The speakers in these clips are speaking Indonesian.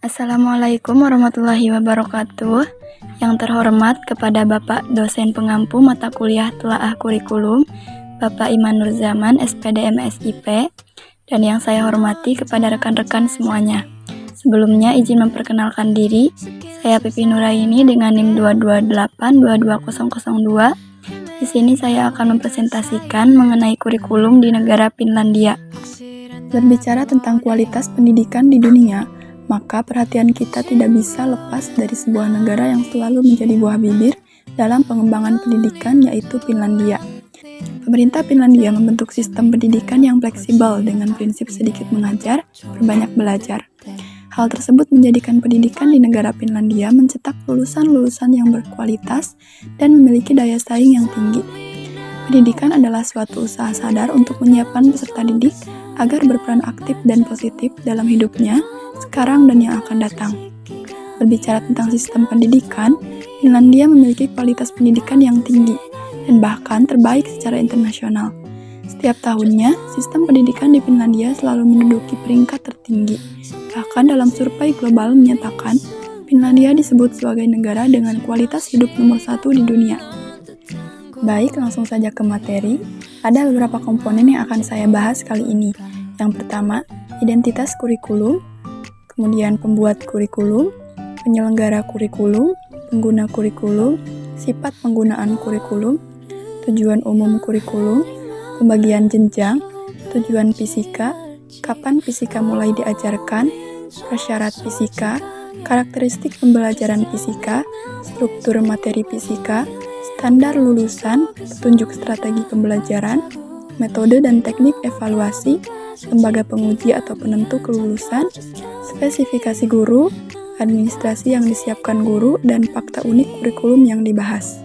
Assalamualaikum warahmatullahi wabarakatuh. Yang terhormat kepada Bapak dosen pengampu mata kuliah telaah kurikulum, Bapak Iman Nurzaman, SPD MSIP, dan yang saya hormati kepada rekan-rekan semuanya. Sebelumnya izin memperkenalkan diri, saya Pipi Nuraini dengan NIM 228-22002. Di sini saya akan mempresentasikan mengenai kurikulum di negara Finlandia. Berbicara tentang kualitas pendidikan di dunia, maka perhatian kita tidak bisa lepas dari sebuah negara yang selalu menjadi buah bibir dalam pengembangan pendidikan, yaitu Finlandia. Pemerintah Finlandia membentuk sistem pendidikan yang fleksibel dengan prinsip sedikit mengajar, berbanyak belajar. Hal tersebut menjadikan pendidikan di negara Finlandia mencetak lulusan-lulusan yang berkualitas dan memiliki daya saing yang tinggi. Pendidikan adalah suatu usaha sadar untuk menyiapkan peserta didik agar berperan aktif dan positif dalam hidupnya, sekarang dan yang akan datang. Berbicara tentang sistem pendidikan, Finlandia memiliki kualitas pendidikan yang tinggi dan bahkan terbaik secara internasional. Setiap tahunnya, sistem pendidikan di Finlandia selalu menduduki peringkat tertinggi. Bahkan dalam survei global menyatakan, Finlandia disebut sebagai negara dengan kualitas hidup nomor 1 di dunia. Baik, langsung saja ke materi. Ada beberapa komponen yang akan saya bahas kali ini. Yang pertama, identitas kurikulum, kemudian pembuat kurikulum, penyelenggara kurikulum, pengguna kurikulum, sifat penggunaan kurikulum, tujuan umum kurikulum, pembagian jenjang, tujuan fisika, kapan fisika mulai diajarkan, prasyarat fisika, karakteristik pembelajaran fisika, struktur materi fisika, standar lulusan, petunjuk strategi pembelajaran, metode dan teknik evaluasi, lembaga penguji atau penentu kelulusan, spesifikasi guru, administrasi yang disiapkan guru, dan fakta unik kurikulum yang dibahas.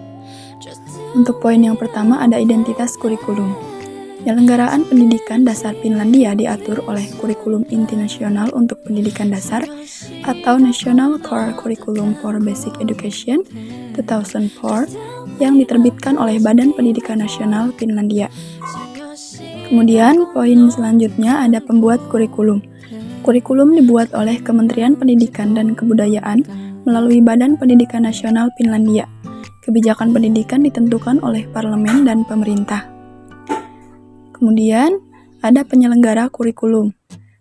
Untuk poin yang pertama ada identitas kurikulum. Penyelenggaraan pendidikan dasar Finlandia diatur oleh Kurikulum Inti Nasional untuk Pendidikan Dasar atau National Core Curriculum for Basic Education 2004 yang diterbitkan oleh Badan Pendidikan Nasional Finlandia. Kemudian, poin selanjutnya ada pembuat kurikulum. Kurikulum dibuat oleh Kementerian Pendidikan dan Kebudayaan melalui Badan Pendidikan Nasional Finlandia. Kebijakan pendidikan ditentukan oleh parlemen dan pemerintah. Kemudian, ada penyelenggara kurikulum.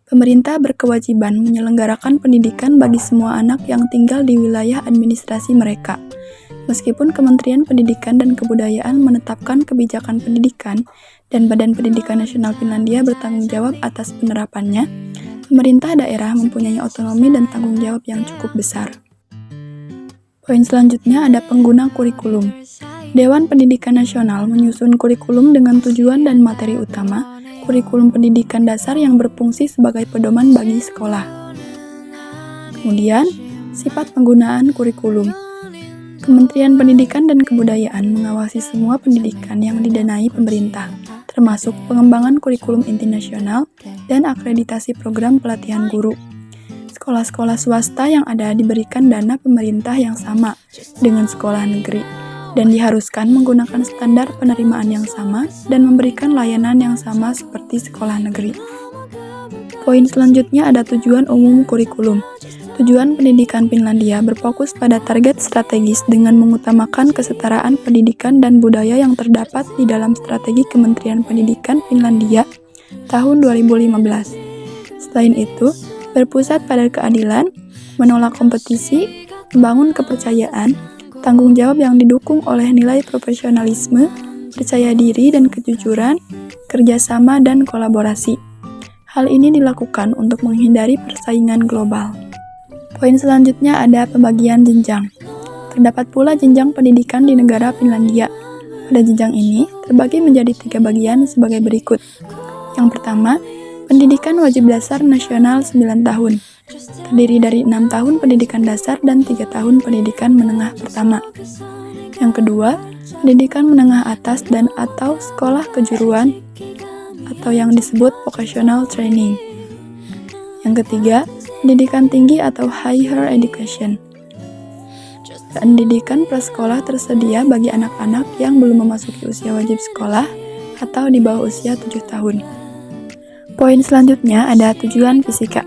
Pemerintah berkewajiban menyelenggarakan pendidikan bagi semua anak yang tinggal di wilayah administrasi mereka. Meskipun Kementerian Pendidikan dan Kebudayaan menetapkan kebijakan pendidikan dan Badan Pendidikan Nasional Finlandia bertanggung jawab atas penerapannya, pemerintah daerah mempunyai otonomi dan tanggung jawab yang cukup besar. Poin selanjutnya ada pengguna kurikulum. Dewan Pendidikan Nasional menyusun kurikulum dengan tujuan dan materi utama, kurikulum pendidikan dasar yang berfungsi sebagai pedoman bagi sekolah. Kemudian, sifat penggunaan kurikulum. Kementerian Pendidikan dan Kebudayaan mengawasi semua pendidikan yang didanai pemerintah, termasuk pengembangan kurikulum inti nasional dan akreditasi program pelatihan guru. Sekolah-sekolah swasta yang ada diberikan dana pemerintah yang sama dengan sekolah negeri dan diharuskan menggunakan standar penerimaan yang sama dan memberikan layanan yang sama seperti sekolah negeri. Poin selanjutnya ada tujuan umum kurikulum. Tujuan pendidikan Finlandia berfokus pada target strategis dengan mengutamakan kesetaraan pendidikan dan budaya yang terdapat di dalam strategi Kementerian Pendidikan Finlandia tahun 2015. Selain itu, berpusat pada keadilan, menolak kompetisi, membangun kepercayaan, tanggung jawab yang didukung oleh nilai profesionalisme, percaya diri dan kejujuran, kerjasama dan kolaborasi. Hal ini dilakukan untuk menghindari persaingan global. Poin selanjutnya ada pembagian jenjang. Terdapat pula jenjang pendidikan di negara Finlandia. Pada jenjang ini terbagi menjadi 3 bagian sebagai berikut. Yang pertama, pendidikan wajib dasar nasional 9 tahun. Terdiri dari 6 tahun pendidikan dasar dan 3 tahun pendidikan menengah pertama. Yang kedua, pendidikan menengah atas dan atau sekolah kejuruan atau yang disebut vocational training. Yang ketiga, pendidikan tinggi atau higher education. Pendidikan prasekolah tersedia bagi anak-anak yang belum memasuki usia wajib sekolah atau di bawah usia 7 tahun. Poin selanjutnya ada tujuan fisika.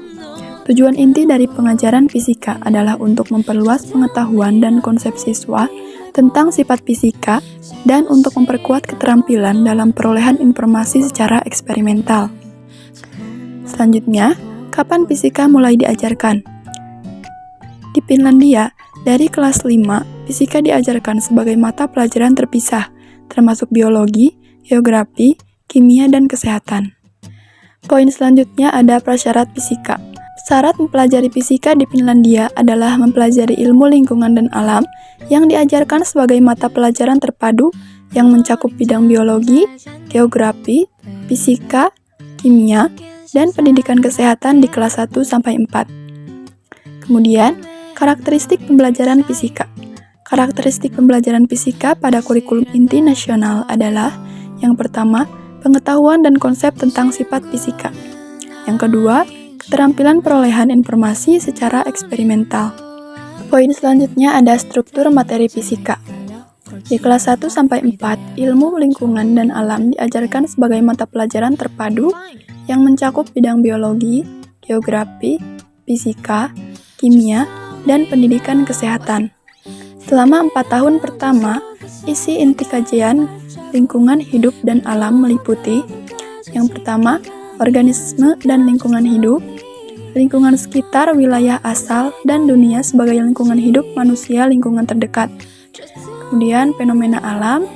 Tujuan inti dari pengajaran fisika adalah untuk memperluas pengetahuan dan konsep siswa tentang sifat fisika dan untuk memperkuat keterampilan dalam perolehan informasi secara eksperimental. Selanjutnya, kapan fisika mulai diajarkan? Di Finlandia, dari kelas 5, fisika diajarkan sebagai mata pelajaran terpisah, termasuk biologi, geografi, kimia, dan kesehatan. Poin selanjutnya ada prasyarat fisika. Syarat mempelajari fisika di Finlandia adalah mempelajari ilmu lingkungan dan alam yang diajarkan sebagai mata pelajaran terpadu yang mencakup bidang biologi, geografi, fisika, kimia, dan pendidikan kesehatan di kelas 1-4. Kemudian, karakteristik pembelajaran fisika. Karakteristik pembelajaran fisika pada kurikulum inti nasional adalah yang pertama, pengetahuan dan konsep tentang sifat fisika. Yang kedua, keterampilan perolehan informasi secara eksperimental. Poin selanjutnya ada struktur materi fisika. Di kelas 1-4, ilmu lingkungan dan alam diajarkan sebagai mata pelajaran terpadu yang mencakup bidang biologi, geografi, fisika, kimia, dan pendidikan kesehatan. Selama 4 tahun pertama, isi inti kajian lingkungan hidup dan alam meliputi yang pertama, organisme dan lingkungan hidup, lingkungan sekitar wilayah asal dan dunia sebagai lingkungan hidup manusia lingkungan terdekat. Kemudian fenomena alam,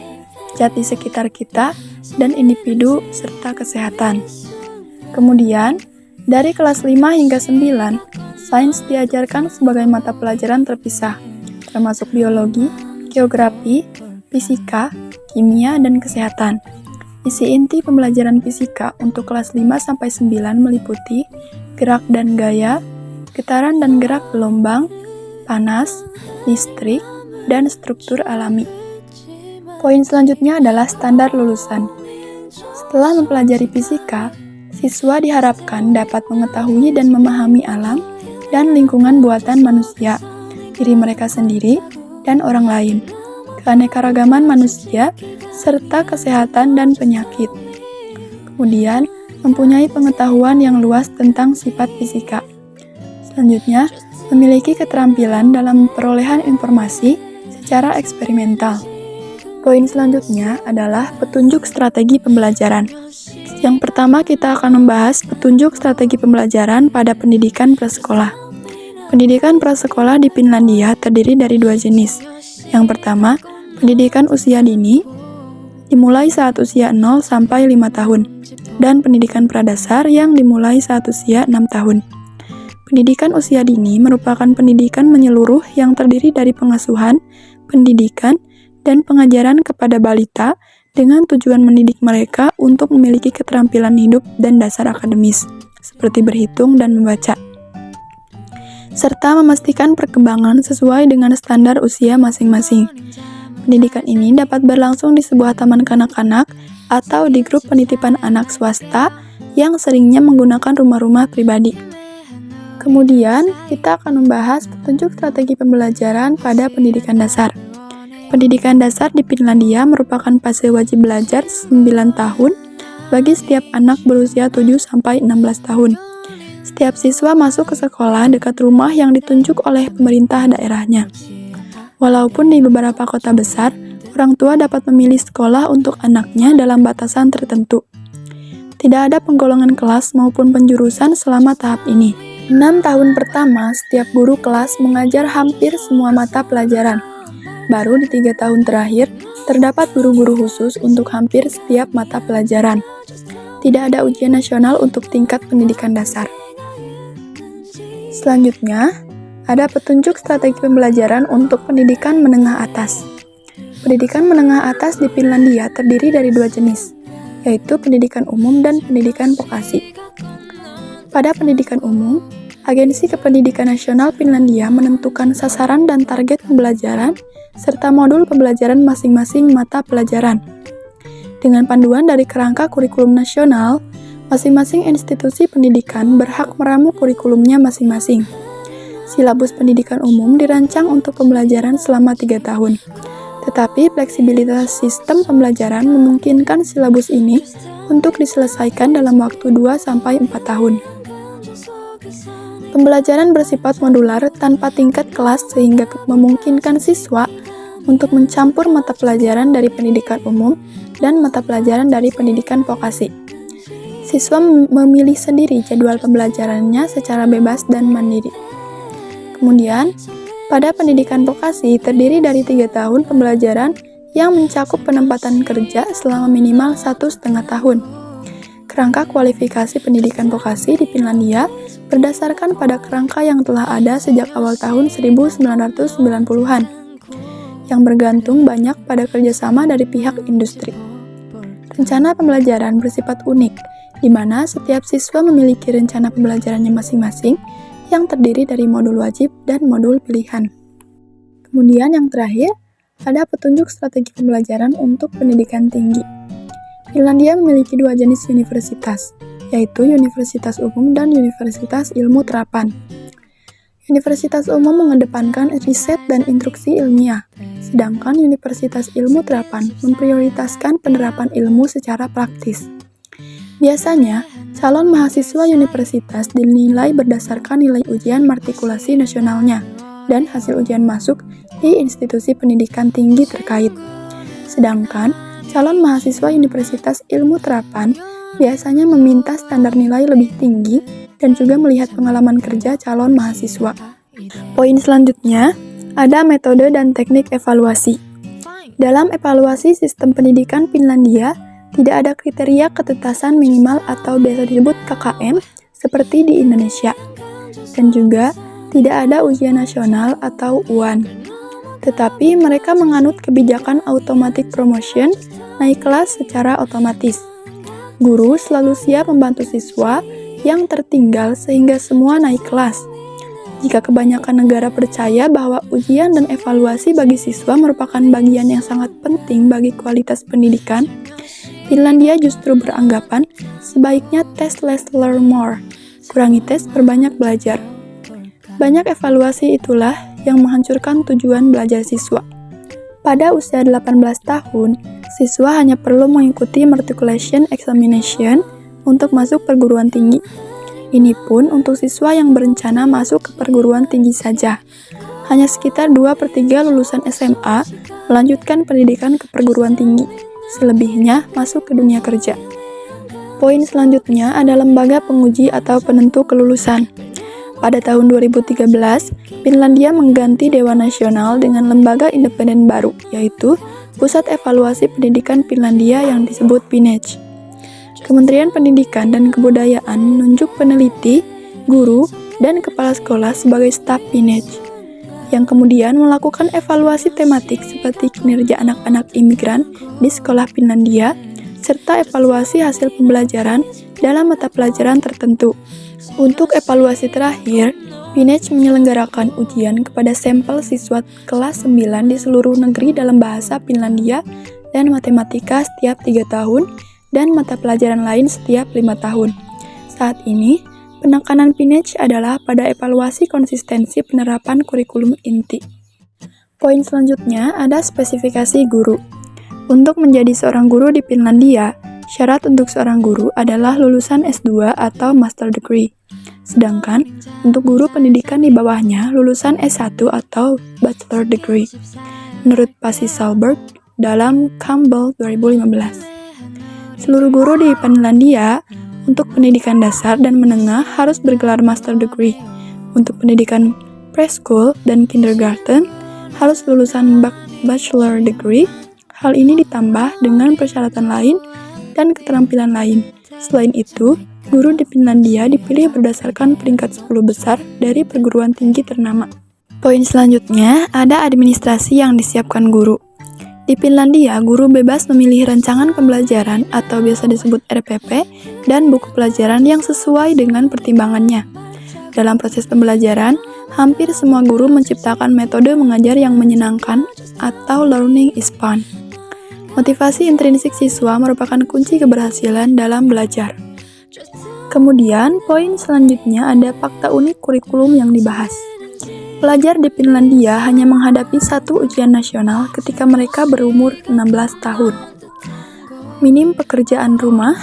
jati sekitar kita, dan individu serta kesehatan. Kemudian, dari kelas 5 hingga 9, sains diajarkan sebagai mata pelajaran terpisah, termasuk biologi, geografi, fisika, kimia, dan kesehatan. Isi inti pembelajaran fisika untuk kelas 5-9 meliputi gerak dan gaya, getaran dan gerak gelombang, panas, listrik, dan struktur alami. Poin selanjutnya adalah standar lulusan. Setelah mempelajari fisika, siswa diharapkan dapat mengetahui dan memahami alam dan lingkungan buatan manusia, diri mereka sendiri, dan orang lain, keanekaragaman manusia, serta kesehatan dan penyakit. Kemudian, mempunyai pengetahuan yang luas tentang sifat fisika. Selanjutnya, memiliki keterampilan dalam perolehan informasi secara eksperimental. Poin selanjutnya adalah petunjuk strategi pembelajaran. Yang pertama, kita akan membahas petunjuk strategi pembelajaran pada pendidikan prasekolah. Pendidikan prasekolah di Finlandia terdiri dari 2 jenis. Yang pertama, pendidikan usia dini, dimulai saat usia 0-5 tahun, dan pendidikan pradasar yang dimulai saat usia 6 tahun. Pendidikan usia dini merupakan pendidikan menyeluruh yang terdiri dari pengasuhan, pendidikan, dan pengajaran kepada balita dengan tujuan mendidik mereka untuk memiliki keterampilan hidup dan dasar akademis, seperti berhitung dan membaca, serta memastikan perkembangan sesuai dengan standar usia masing-masing. Pendidikan ini dapat berlangsung di sebuah taman kanak-kanak atau di grup penitipan anak swasta yang seringnya menggunakan rumah-rumah pribadi. Kemudian, kita akan membahas petunjuk strategi pembelajaran pada pendidikan dasar. Pendidikan dasar di Finlandia merupakan fase wajib belajar 9 tahun bagi setiap anak berusia 7-16 tahun. Setiap siswa masuk ke sekolah dekat rumah yang ditunjuk oleh pemerintah daerahnya. Walaupun di beberapa kota besar, orang tua dapat memilih sekolah untuk anaknya dalam batasan tertentu. Tidak ada penggolongan kelas maupun penjurusan selama tahap ini. 6 tahun pertama, setiap guru kelas mengajar hampir semua mata pelajaran. Baru di 3 tahun terakhir, terdapat guru-guru khusus untuk hampir setiap mata pelajaran. Tidak ada ujian nasional untuk tingkat pendidikan dasar. Selanjutnya, ada petunjuk strategi pembelajaran untuk pendidikan menengah atas. Pendidikan menengah atas di Finlandia terdiri dari 2 jenis, yaitu pendidikan umum dan pendidikan vokasi. Pada pendidikan umum, Agensi Kependidikan Nasional Finlandia menentukan sasaran dan target pembelajaran serta modul pembelajaran masing-masing mata pelajaran. Dengan panduan dari kerangka kurikulum nasional, masing-masing institusi pendidikan berhak meramu kurikulumnya masing-masing. Silabus pendidikan umum dirancang untuk pembelajaran selama 3 tahun. Tetapi fleksibilitas sistem pembelajaran memungkinkan silabus ini untuk diselesaikan dalam waktu 2-4 tahun. Pembelajaran bersifat modular tanpa tingkat kelas sehingga memungkinkan siswa untuk mencampur mata pelajaran dari pendidikan umum dan mata pelajaran dari pendidikan vokasi. Siswa memilih sendiri jadwal pembelajarannya secara bebas dan mandiri. Kemudian, pada pendidikan vokasi terdiri dari 3 tahun pembelajaran yang mencakup penempatan kerja selama minimal 1,5 tahun. Kerangka kualifikasi pendidikan vokasi di Finlandia berdasarkan pada kerangka yang telah ada sejak awal tahun 1990-an, yang bergantung banyak pada kerjasama dari pihak industri. Rencana pembelajaran bersifat unik, di mana setiap siswa memiliki rencana pembelajarannya masing-masing yang terdiri dari modul wajib dan modul pilihan. Kemudian yang terakhir, ada petunjuk strategi pembelajaran untuk pendidikan tinggi. Finlandia memiliki 2 jenis universitas, yaitu Universitas Umum dan Universitas Ilmu Terapan. Universitas Umum mengedepankan riset dan instruksi ilmiah, sedangkan Universitas Ilmu Terapan memprioritaskan penerapan ilmu secara praktis. Biasanya, calon mahasiswa universitas dinilai berdasarkan nilai ujian matrikulasi nasionalnya dan hasil ujian masuk di institusi pendidikan tinggi terkait. Sedangkan, calon mahasiswa Universitas Ilmu Terapan biasanya meminta standar nilai lebih tinggi dan juga melihat pengalaman kerja calon mahasiswa. Poin selanjutnya, ada metode dan teknik evaluasi. Dalam evaluasi sistem pendidikan Finlandia, tidak ada kriteria ketetasan minimal atau biasa disebut KKM seperti di Indonesia. Dan juga tidak ada ujian nasional atau UAN. Tetapi mereka menganut kebijakan automatic promotion, naik kelas secara otomatis. Guru selalu siap membantu siswa yang tertinggal sehingga semua naik kelas. Jika kebanyakan negara percaya bahwa ujian dan evaluasi bagi siswa merupakan bagian yang sangat penting bagi kualitas pendidikan, Finlandia justru beranggapan sebaiknya test less learn more, kurangi tes perbanyak belajar. Banyak evaluasi itulah yang menghancurkan tujuan belajar siswa. Pada usia 18 tahun, siswa hanya perlu mengikuti matriculation examination untuk masuk perguruan tinggi. Ini pun untuk siswa yang berencana masuk ke perguruan tinggi saja. Hanya sekitar 2/3 lulusan SMA melanjutkan pendidikan ke perguruan tinggi. Selebihnya masuk ke dunia kerja. Poin selanjutnya ada lembaga penguji atau penentu kelulusan. Pada tahun 2013, Finlandia mengganti Dewan Nasional dengan lembaga independen baru, yaitu Pusat Evaluasi Pendidikan Finlandia yang disebut PNEC. Kementerian Pendidikan dan Kebudayaan menunjuk peneliti, guru, dan kepala sekolah sebagai staf PNEC, yang kemudian melakukan evaluasi tematik seperti kinerja anak-anak imigran di sekolah Finlandia, serta evaluasi hasil pembelajaran dalam mata pelajaran tertentu. Untuk evaluasi terakhir, PNEC menyelenggarakan ujian kepada sampel siswa kelas 9 di seluruh negeri dalam bahasa Finlandia dan matematika setiap 3 tahun dan mata pelajaran lain setiap 5 tahun. Saat ini, penekanan PNEC adalah pada evaluasi konsistensi penerapan kurikulum inti. Poin selanjutnya ada spesifikasi guru. Untuk menjadi seorang guru di Finlandia, syarat untuk seorang guru adalah lulusan S2 atau Master Degree. Sedangkan, untuk guru pendidikan di bawahnya lulusan S1 atau Bachelor Degree. Menurut Pasi Sahlberg dalam Campbell 2015. Seluruh guru di Finlandia untuk pendidikan dasar dan menengah harus bergelar Master Degree. Untuk pendidikan preschool dan kindergarten harus lulusan Bachelor Degree. Hal ini ditambah dengan persyaratan lain dan keterampilan lain. Selain itu, guru di Finlandia dipilih berdasarkan peringkat 10 besar dari perguruan tinggi ternama. Poin selanjutnya ada administrasi yang disiapkan guru. Di Finlandia, guru bebas memilih rancangan pembelajaran atau biasa disebut RPP dan buku pelajaran yang sesuai dengan pertimbangannya. Dalam proses pembelajaran, hampir semua guru menciptakan metode mengajar yang menyenangkan atau learning is fun. Motivasi intrinsik siswa merupakan kunci keberhasilan dalam belajar. Kemudian, poin selanjutnya ada fakta unik kurikulum yang dibahas. Pelajar di Finlandia hanya menghadapi satu ujian nasional ketika mereka berumur 16 tahun. Minim pekerjaan rumah,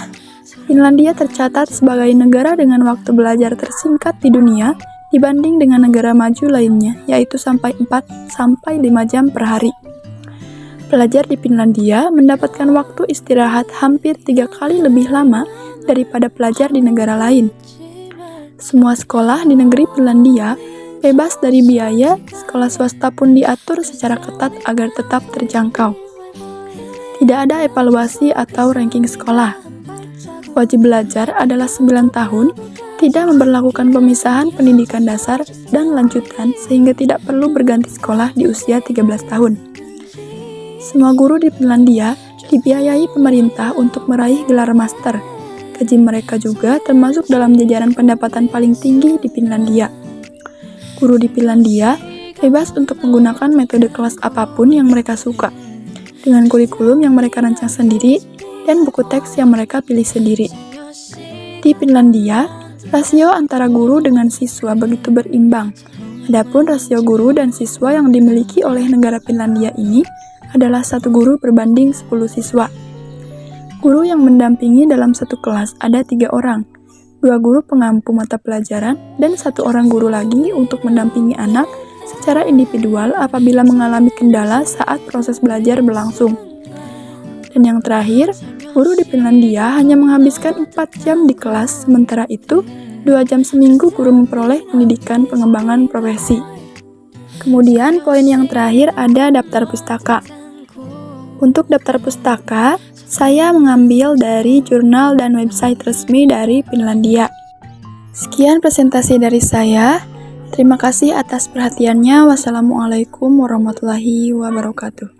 Finlandia tercatat sebagai negara dengan waktu belajar tersingkat di dunia dibanding dengan negara maju lainnya, yaitu sampai 4-5 jam per hari. Pelajar di Finlandia mendapatkan waktu istirahat hampir 3 kali lebih lama daripada pelajar di negara lain. Semua sekolah di negeri Finlandia bebas dari biaya, sekolah swasta pun diatur secara ketat agar tetap terjangkau. Tidak ada evaluasi atau ranking sekolah. Wajib belajar adalah 9 tahun, tidak memberlakukan pemisahan pendidikan dasar dan lanjutan sehingga tidak perlu berganti sekolah di usia 13 tahun. Semua guru di Finlandia dibiayai pemerintah untuk meraih gelar master. Gaji mereka juga termasuk dalam jajaran pendapatan paling tinggi di Finlandia. Guru di Finlandia bebas untuk menggunakan metode kelas apapun yang mereka suka, dengan kurikulum yang mereka rancang sendiri dan buku teks yang mereka pilih sendiri. Di Finlandia, rasio antara guru dengan siswa begitu berimbang. Adapun rasio guru dan siswa yang dimiliki oleh negara Finlandia ini adalah 1 guru berbanding 10 siswa. Guru yang mendampingi dalam satu kelas ada 3 orang, 2 guru pengampu mata pelajaran, dan 1 orang guru lagi untuk mendampingi anak secara individual apabila mengalami kendala saat proses belajar berlangsung. Dan yang terakhir, guru di Finlandia hanya menghabiskan 4 jam di kelas, sementara itu 2 jam seminggu guru memperoleh pendidikan pengembangan profesi. Kemudian poin yang terakhir ada daftar pustaka. Untuk daftar pustaka, saya mengambil dari jurnal dan website resmi dari Finlandia. Sekian presentasi dari saya. Terima kasih atas perhatiannya. Wassalamualaikum warahmatullahi wabarakatuh.